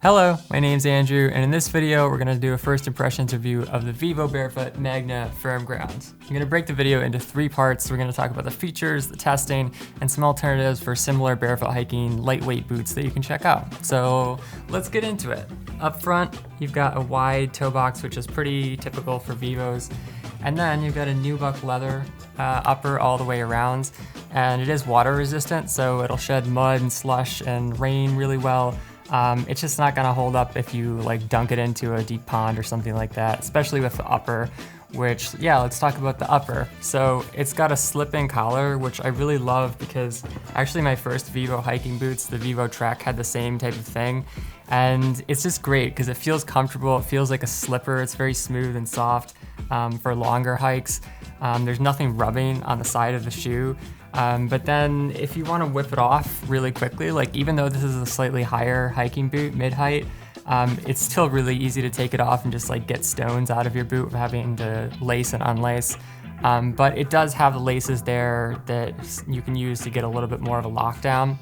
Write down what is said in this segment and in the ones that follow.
Hello, my name's Andrew, and in this video, we're gonna do a first impressions review of the Vivo Barefoot Magna Firm Ground. I'm gonna break the video into 3 parts. We're gonna talk about the features, the testing, and some alternatives for similar barefoot hiking lightweight boots that you can check out. So let's get into it. Up front, you've got a wide toe box, which is pretty typical for Vivos. And then you've got a nubuck leather upper all the way around, and it is water resistant, so it'll shed mud and slush and rain really well. It's just not gonna hold up if you like dunk it into a deep pond or something like that, especially with the upper, which, yeah, let's talk about the upper. So it's got a slip-in collar, which I really love because actually my first Vivo hiking boots, the Vivo Trek, had the same type of thing. And it's just great because it feels comfortable. It feels like a slipper. It's very smooth and soft for longer hikes. There's nothing rubbing on the side of the shoe. But then if you want to whip it off really quickly, like even though this is a slightly higher hiking boot, mid-height, it's still really easy to take it off and just like get stones out of your boot without having to lace and unlace. But it does have the laces there that you can use to get a little bit more of a lockdown.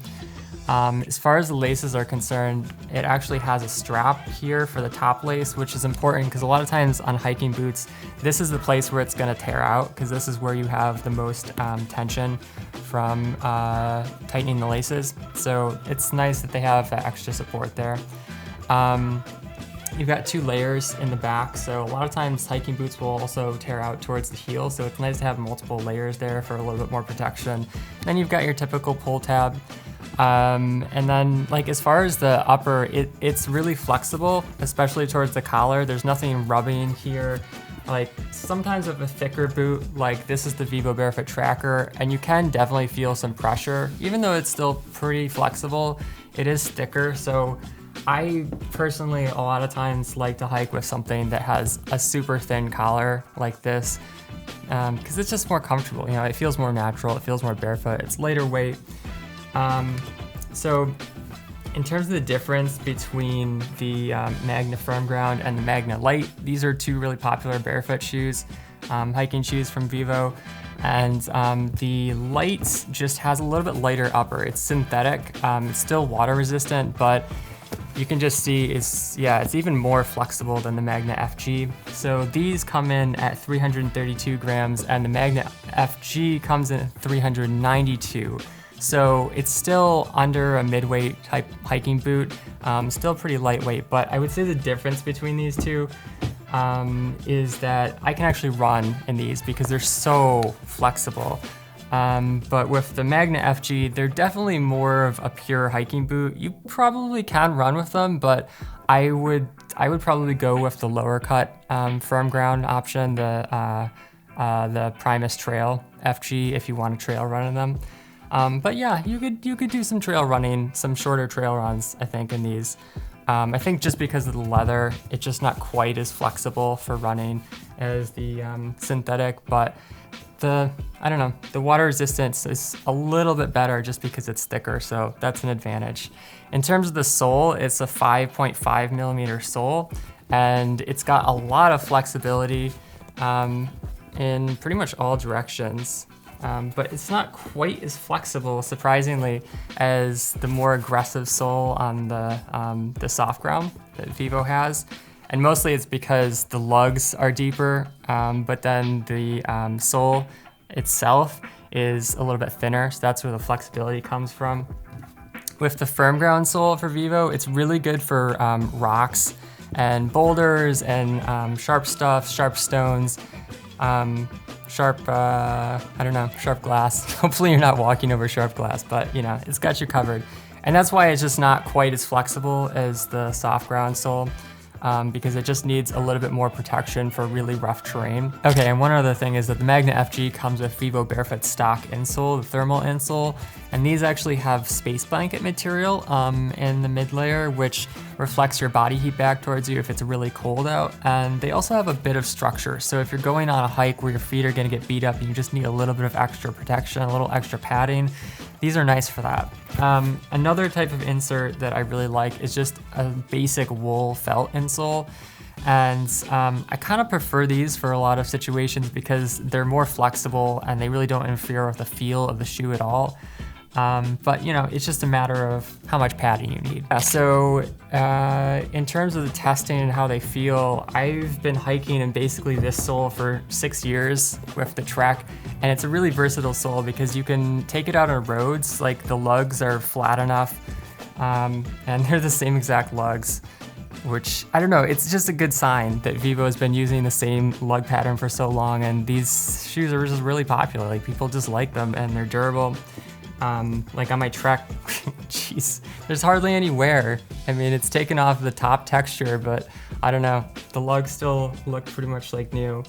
As far as the laces are concerned, it actually has a strap here for the top lace, which is important because a lot of times on hiking boots, this is the place where it's going to tear out because this is where you have the most tension from tightening the laces. So it's nice that they have that extra support there. You've got 2 layers in the back, so a lot of times hiking boots will also tear out towards the heel, so it's nice to have multiple layers there for a little bit more protection. Then you've got your typical pull tab. And then like as far as the upper, it's really flexible, especially towards the collar. There's nothing rubbing here. Like sometimes with a thicker boot, like this is the Vivo Barefoot Tracker, and you can definitely feel some pressure. Even though it's still pretty flexible, it is thicker. So I personally, a lot of times like to hike with something that has a super thin collar like this, because it's just more comfortable. You know, it feels more natural. It feels more barefoot. It's lighter weight. So in terms of the difference between the Magna Firm Ground and the Magna Light, these are 2 really popular barefoot shoes, hiking shoes from Vivo. And the Light just has a little bit lighter upper. It's synthetic, it's still water resistant, but you can just see it's even more flexible than the Magna FG. So these come in at 332 grams and the Magna FG comes in at 392. So it's still under a midweight type hiking boot, still pretty lightweight, but I would say the difference between these 2 is that I can actually run in these because they're so flexible. But with the Magna FG, they're definitely more of a pure hiking boot. You probably can run with them, but I would probably go with the lower cut firm ground option, the Primus Trail FG if you want to trail run in them. But yeah, you could do some trail running, some shorter trail runs, I think, in these. I think just because of the leather, it's just not quite as flexible for running as the synthetic, but the water resistance is a little bit better just because it's thicker, so that's an advantage. In terms of the sole, it's a 5.5 millimeter sole, and it's got a lot of flexibility in pretty much all directions. But it's not quite as flexible, surprisingly, as the more aggressive sole on the soft ground that Vivo has. And mostly it's because the lugs are deeper, but then the sole itself is a little bit thinner, so that's where the flexibility comes from. With the firm ground sole for Vivo, it's really good for rocks and boulders and sharp stuff, sharp stones, sharp glass. Hopefully you're not walking over sharp glass, but you know, it's got you covered. And that's why it's just not quite as flexible as the soft ground sole, because it just needs a little bit more protection for really rough terrain. Okay, and one other thing is that the Magna FG comes with Vivo Barefoot stock insole, the thermal insole, and these actually have space blanket material in the mid layer, which reflects your body heat back towards you if it's really cold out. And they also have a bit of structure, so if you're going on a hike where your feet are gonna get beat up and you just need a little bit of extra protection, a little extra padding, these are nice for that. Another type of insert that I really like is just a basic wool felt insole. And I kind of prefer these for a lot of situations because they're more flexible and they really don't interfere with the feel of the shoe at all. But you know, it's just a matter of how much padding you need. So in terms of the testing and how they feel, I've been hiking in basically this sole for 6 years with the Trek, and it's a really versatile sole because you can take it out on roads, like the lugs are flat enough, and they're the same exact lugs, which, I don't know, it's just a good sign that Vivo has been using the same lug pattern for so long, and these shoes are just really popular. Like, people just like them, and they're durable. Like on my Trek, jeez, there's hardly any wear. I mean, it's taken off the top texture, but I don't know, the lugs still look pretty much like new.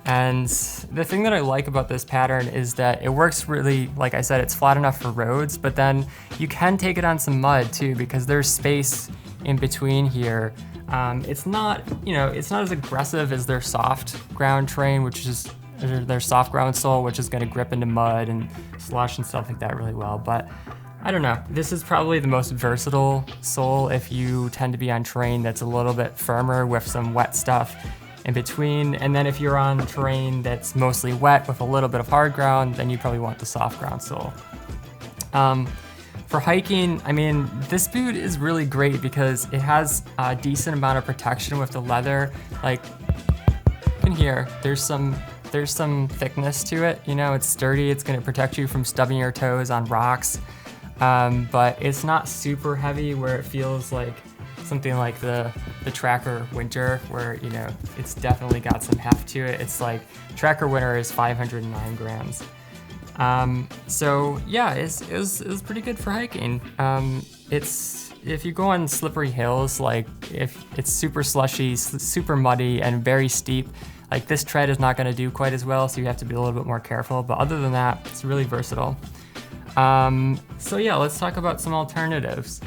And the thing that I like about this pattern is that it works really, like I said, it's flat enough for roads, but then you can take it on some mud too, because there's space in between here. It's not, you know, it's not as aggressive as their soft ground terrain, which is their soft ground sole, which is going to grip into mud and slush and stuff like that really well. But I don't know, this is probably the most versatile sole if you tend to be on terrain that's a little bit firmer with some wet stuff in between. And then if you're on terrain that's mostly wet with a little bit of hard ground, then you probably want the soft ground sole. For hiking, I mean, this boot is really great because it has a decent amount of protection with the leather. Like, you can hear there's some thickness to it. You know, it's sturdy. It's going to protect you from stubbing your toes on rocks, but it's not super heavy where it feels like something like the Tracker Winter, where, you know, it's definitely got some heft to it. It's like Tracker Winter is 509 grams. So yeah, it was pretty good for hiking. If you go on slippery hills, like if it's super slushy, super muddy, and very steep, like this tread is not going to do quite as well, so you have to be a little bit more careful. But other than that, it's really versatile. So yeah, let's talk about some alternatives.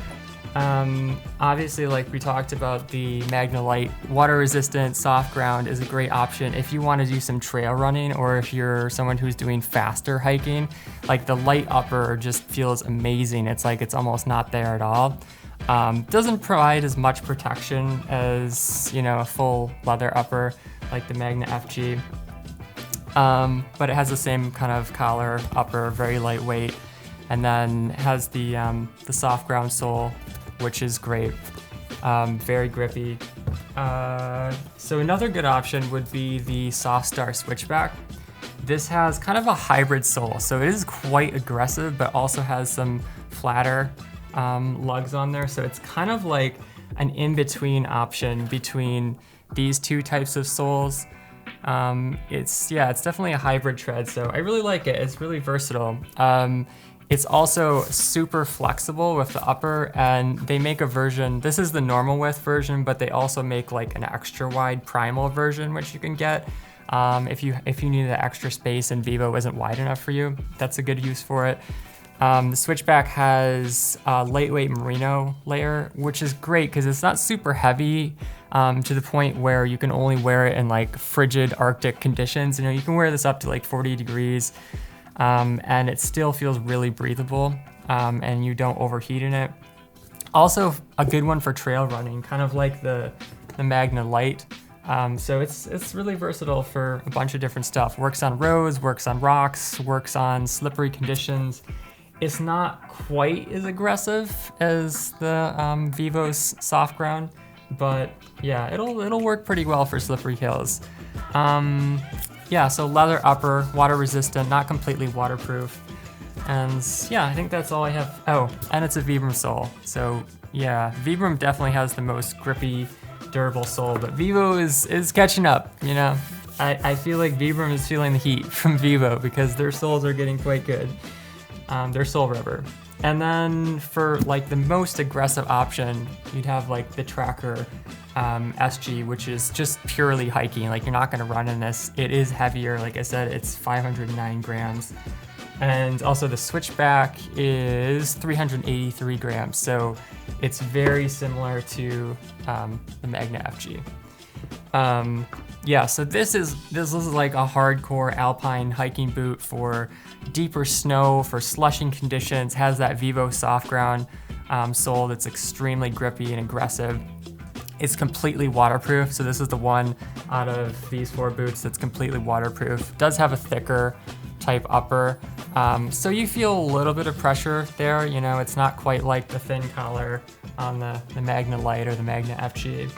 Obviously, like we talked about, the Magna Light water resistant soft ground is a great option if you want to do some trail running, or if you're someone who's doing faster hiking. Like the light upper just feels amazing. It's like it's almost not there at all. Doesn't provide as much protection as, you know, a full leather upper like the Magna FG, but it has the same kind of collar upper, very lightweight, and then has the soft ground sole, which is great, very grippy. So another good option would be the Softstar Switchback. This has kind of a hybrid sole, so it is quite aggressive, but also has some flatter lugs on there. So it's kind of like an in-between option between these two types of soles. It's definitely a hybrid tread, so I really like it. It's really versatile. It's also super flexible with the upper, and they make a version, this is the normal width version, but they also make like an extra wide primal version, which you can get if you need the extra space and Vivo isn't wide enough for you. That's a good use for it. The Switchback has a lightweight merino layer, which is great because it's not super heavy to the point where you can only wear it in like frigid Arctic conditions. You know, you can wear this up to like 40 degrees. And it still feels really breathable, and you don't overheat in it. Also a good one for trail running, kind of like the Magna Light. So it's really versatile for a bunch of different stuff. Works on roads, works on rocks, works on slippery conditions. It's not quite as aggressive as the Vivo's soft ground, but yeah, it'll work pretty well for slippery hills. Yeah, so leather upper, water resistant, not completely waterproof. And yeah, I think that's all I have. Oh, and it's a Vibram sole. So yeah, Vibram definitely has the most grippy, durable sole, but Vivo is catching up, you know? I feel like Vibram is feeling the heat from Vivo because their soles are getting quite good. They're sole rubber. And then for like the most aggressive option, you'd have like the Tracker SG, which is just purely hiking. Like, you're not gonna run in this. It is heavier, like I said, it's 509 grams. And also the Switchback is 383 grams. So it's very similar to the Magna FG. Yeah, so this is like a hardcore alpine hiking boot for deeper snow, for slushing conditions. Has that Vivo soft ground sole that's extremely grippy and aggressive. It's completely waterproof, so this is the one out of these 4 boots that's completely waterproof. Does have a thicker type upper, So you feel a little bit of pressure there. You know, it's not quite like the thin collar on the Magna Light or the Magna FG.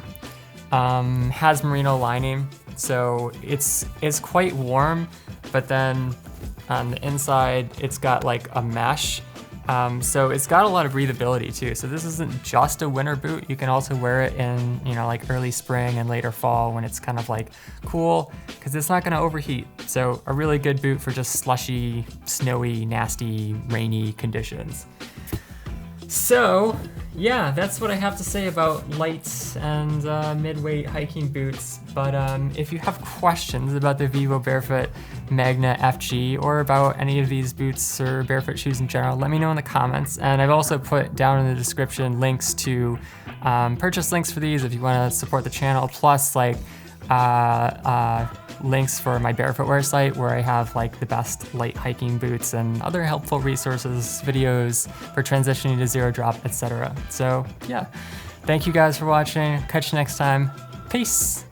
Has merino lining, so it's quite warm, but then on the inside it's got like a mesh. So it's got a lot of breathability too. So this isn't just a winter boot. You can also wear it in, you know, like early spring and later fall when it's kind of like cool, because it's not gonna overheat. So a really good boot for just slushy, snowy, nasty, rainy conditions. So yeah, that's what I have to say about light and mid-weight hiking boots. But if you have questions about the Vivo Barefoot Magna FG or about any of these boots or barefoot shoes in general, let me know in the comments. And I've also put down in the description links to purchase links for these if you want to support the channel, plus like links for my barefootwear site where I have like the best light hiking boots and other helpful resources, videos for transitioning to zero drop, etc. So yeah, thank you guys for watching. Catch you next time. Peace.